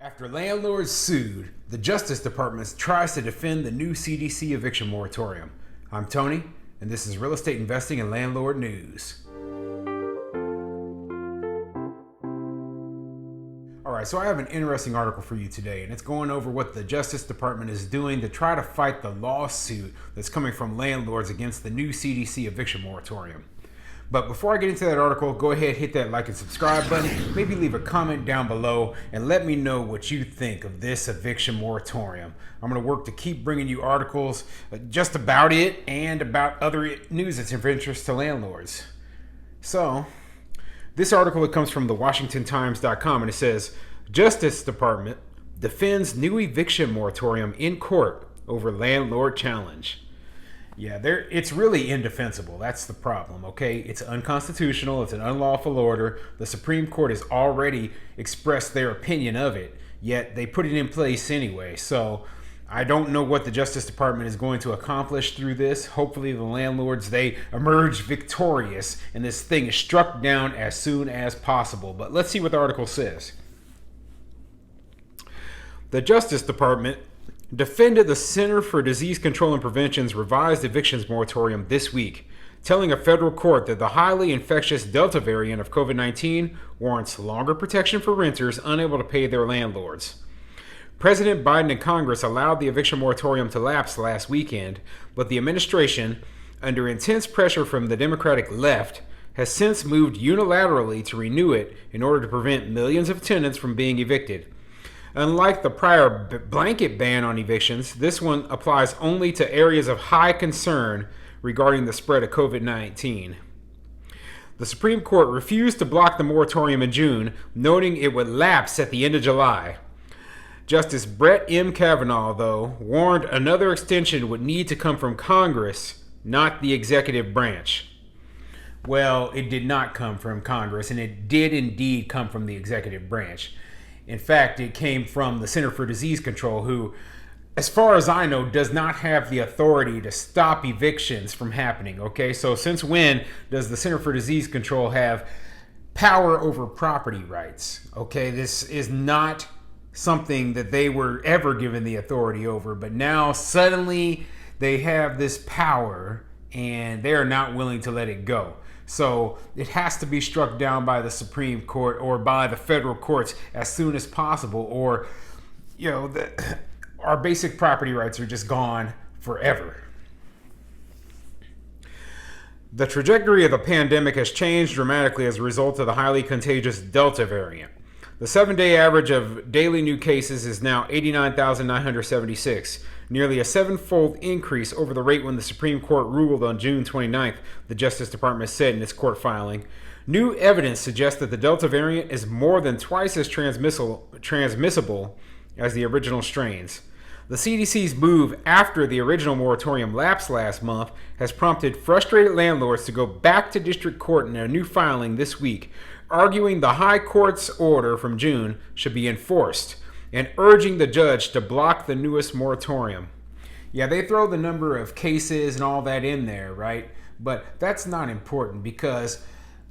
After landlords sued, the Justice Department tries to defend the new CDC eviction moratorium. I'm Tony, and this is Real Estate Investing and Landlord News. Alright, so I have an interesting article for you today, and it's going over what the Justice Department is doing to try to fight the lawsuit that's coming from landlords against the new CDC eviction moratorium. But before I get into that article, go ahead, hit that like and subscribe button, maybe leave a comment down below, and let me know what you think of this eviction moratorium. I'm going to work to keep bringing you articles just about it and about other news that's of interest to landlords. So, this article, it comes from the WashingtonTimes.com, and it says, Justice Department defends new eviction moratorium in court over landlord challenge. Yeah, it's really indefensible. That's the problem, okay? It's unconstitutional. It's an unlawful order. The Supreme Court has already expressed their opinion of it, yet they put it in place anyway. So I don't know what the Justice Department is going to accomplish through this. Hopefully the landlords, they emerge victorious and this thing is struck down as soon as possible. But let's see what the article says. The Justice Department defended the Center for Disease Control and Prevention's revised evictions moratorium this week, telling a federal court that the highly infectious Delta variant of COVID-19 warrants longer protection for renters unable to pay their landlords. President Biden and Congress allowed the eviction moratorium to lapse last weekend, but the administration, under intense pressure from the Democratic left, has since moved unilaterally to renew it in order to prevent millions of tenants from being evicted. Unlike the prior blanket ban on evictions, this one applies only to areas of high concern regarding the spread of COVID-19. The Supreme Court refused to block the moratorium in June, noting it would lapse at the end of July. Justice Brett M. Kavanaugh, though, warned another extension would need to come from Congress, not the executive branch. Well, it did not come from Congress, and it did indeed come from the executive branch. In fact, it came from the Center for Disease Control, who, as far as I know, does not have the authority to stop evictions from happening. Okay, so since when does the Center for Disease Control have power over property rights? Okay, this is not something that they were ever given the authority over, but now suddenly they have this power and they're not willing to let it go. So it has to be struck down by the Supreme Court or by the federal courts as soon as possible, or our basic property rights are just gone forever. The trajectory of the pandemic has changed dramatically as a result of the highly contagious Delta variant. The 7-day average of daily new cases is now 89,976, nearly a seven-fold increase over the rate when the Supreme Court ruled on June 29th, the Justice Department said in its court filing. New evidence suggests that the Delta variant is more than twice as transmissible as the original strains. The CDC's move after the original moratorium lapsed last month has prompted frustrated landlords to go back to district court in a new filing this week, arguing the High Court's order from June should be enforced and urging the judge to block the newest moratorium. Yeah, they throw the number of cases and all that in there, right? But that's not important because,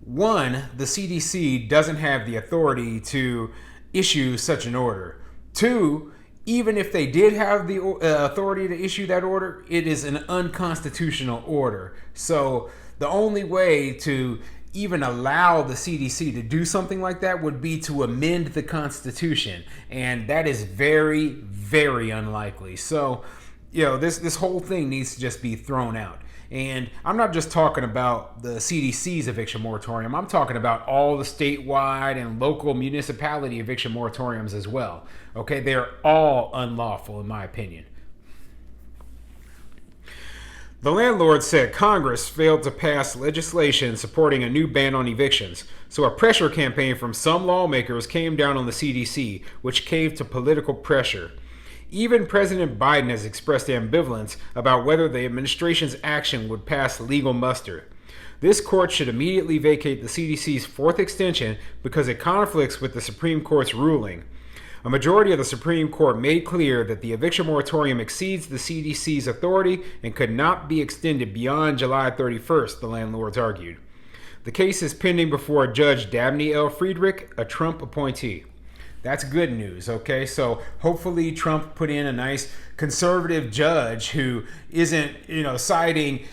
one, the CDC doesn't have the authority to issue such an order. Two, even if they did have the authority to issue that order, it is an unconstitutional order. So the only way to even allow the CDC to do something like that would be to amend the Constitution, and that is very, very unlikely. So, this whole thing needs to just be thrown out. And I'm not just talking about the CDC's eviction moratorium. I'm talking about all the statewide and local municipality eviction moratoriums as well. Okay, they're all unlawful in my opinion. The landlord said Congress failed to pass legislation supporting a new ban on evictions, so a pressure campaign from some lawmakers came down on the CDC, which caved to political pressure. Even President Biden has expressed ambivalence about whether the administration's action would pass legal muster. This court should immediately vacate the CDC's fourth extension because it conflicts with the Supreme Court's ruling. A majority of the Supreme Court made clear that the eviction moratorium exceeds the CDC's authority and could not be extended beyond July 31st, the landlords argued. The case is pending before Judge Dabney L. Friedrich, a Trump appointee. That's good news, okay? So hopefully Trump put in a nice conservative judge who isn't, siding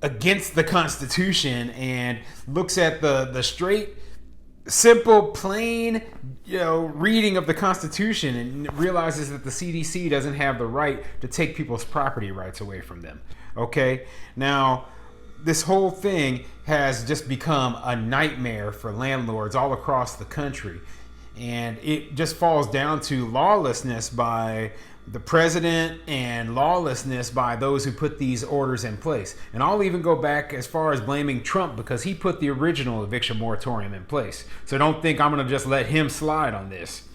against the Constitution and looks at the straight, simple, plain, reading of the Constitution and realizes that the CDC doesn't have the right to take people's property rights away from them. Okay? Now, this whole thing has just become a nightmare for landlords all across the country. And it just falls down to lawlessness by the president and lawlessness by those who put these orders in place. And I'll even go back as far as blaming Trump because he put the original eviction moratorium in place. So don't think I'm going to just let him slide on this.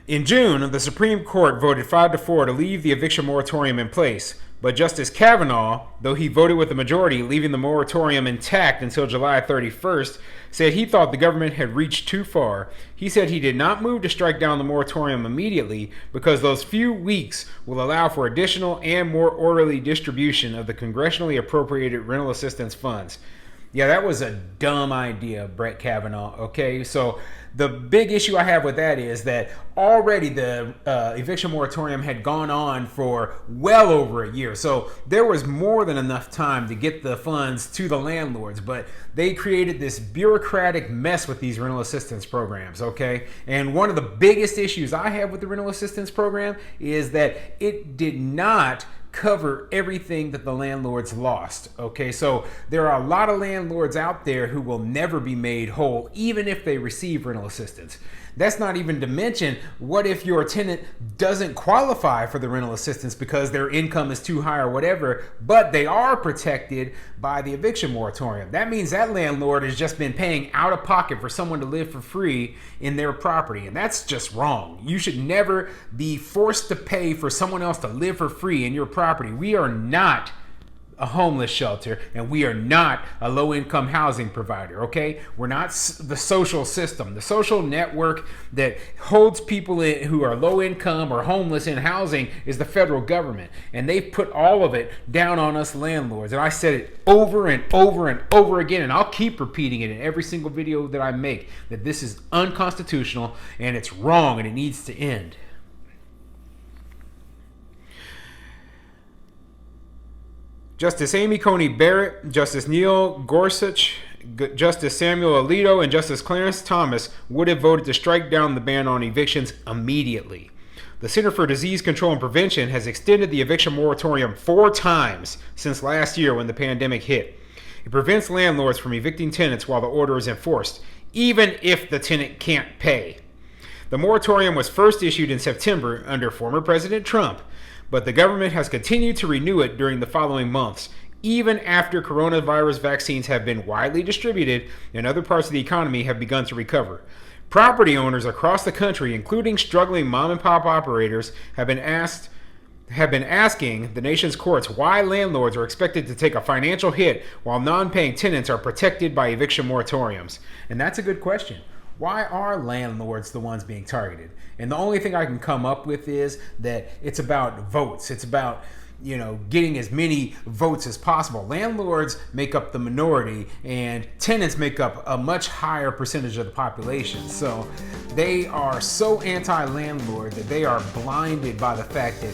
In June, the Supreme Court voted 5-4 to leave the eviction moratorium in place. But Justice Kavanaugh, though he voted with the majority, leaving the moratorium intact until July 31st, said he thought the government had reached too far. He said he did not move to strike down the moratorium immediately because those few weeks will allow for additional and more orderly distribution of the congressionally appropriated rental assistance funds. Yeah, that was a dumb idea, Brett Kavanaugh, okay? So the big issue I have with that is that already the eviction moratorium had gone on for well over a year. So there was more than enough time to get the funds to the landlords, but they created this bureaucratic mess with these rental assistance programs, okay? And one of the biggest issues I have with the rental assistance program is that it did not cover everything that the landlords lost. Okay, so there are a lot of landlords out there who will never be made whole even if they receive rental assistance. That's not even to mention, what if your tenant doesn't qualify for the rental assistance because their income is too high or whatever, but they are protected by the eviction moratorium? That means that landlord has just been paying out of pocket for someone to live for free in their property, and that's just wrong. You should never be forced to pay for someone else to live for free in your property. We are not a homeless shelter, and we are not a low-income housing provider, okay? We're not the social system. The social network that holds people who are low-income or homeless in housing is the federal government, and they've put all of it down on us landlords. And I said it over and over and over again, and I'll keep repeating it in every single video that I make, that this is unconstitutional, and it's wrong, and it needs to end. Justice Amy Coney Barrett, Justice Neil Gorsuch, Justice Samuel Alito, and Justice Clarence Thomas would have voted to strike down the ban on evictions immediately. The Center for Disease Control and Prevention has extended the eviction moratorium 4 times since last year when the pandemic hit. It prevents landlords from evicting tenants while the order is enforced, even if the tenant can't pay. The moratorium was first issued in September under former President Trump, but the government has continued to renew it during the following months, even after coronavirus vaccines have been widely distributed and other parts of the economy have begun to recover. Property owners across the country, including struggling mom-and-pop operators, have been asking the nation's courts why landlords are expected to take a financial hit while non-paying tenants are protected by eviction moratoriums. And that's a good question. Why are landlords the ones being targeted? And the only thing I can come up with is that it's about votes. It's about, getting as many votes as possible. Landlords make up the minority, and tenants make up a much higher percentage of the population. So they are so anti-landlord that they are blinded by the fact that,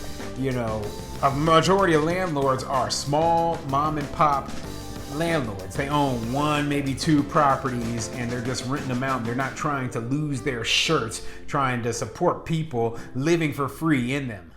a majority of landlords are small mom and pop landlords. They own 1, maybe 2 properties, and they're just renting them out. They're not trying to lose their shirts, trying to support people living for free in them.